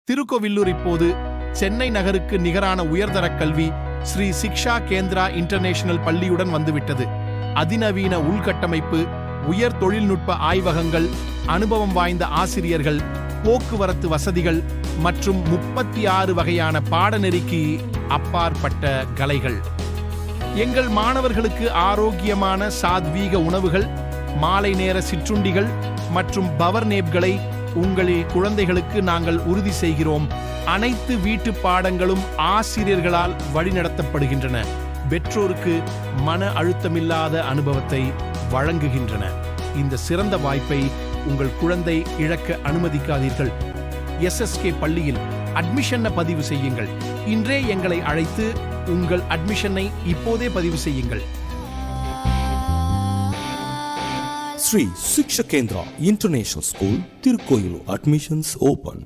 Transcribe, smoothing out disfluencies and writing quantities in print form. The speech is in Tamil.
திருக்கோவிலூர் இப்போது சென்னை நகருக்கு நிகரான உயர்தர கல்வி ஸ்ரீ சிக்ஷா கேந்திரா இன்டர்நேஷனல் பள்ளியுடன் வந்துவிட்டது. அதிநவீன உள்கட்டமைப்பு, உயர் தொழில்நுட்ப ஆய்வகங்கள், அனுபவம் வாய்ந்த ஆசிரியர்கள், போக்குவரத்து வசதிகள் மற்றும் 36 வகையான பாடநெறிக்கு அப்பாற்பட்ட கலைகள். எங்கள் மாணவர்களுக்கு ஆரோக்கியமான சாத்வீக உணவுகள், மாலை நேர சிற்றுண்டிகள் மற்றும் பவர்நேப்களை உங்கள் குழந்தைகளுக்கு நாங்கள் உறுதி செய்கிறோம். அனைத்து வீட்டு பாடங்களும் ஆசிரியர்களால் வழிநடத்தப்படுகின்றன. பெற்றோருக்கு மன அழுத்தமில்லாத அனுபவத்தை வழங்குகின்றன. இந்த சிறந்த வாய்ப்பை உங்கள் குழந்தை இழக்க அனுமதிக்காதீர்கள். SSK பள்ளியில் அட்மிஷனை பதிவு செய்யுங்கள். இன்றே எங்களை அழைத்து உங்கள் அட்மிஷனை இப்போதே பதிவு செய்யுங்கள். Sri Shiksha Kendra International School, Tirukkoyilur. Admissions open.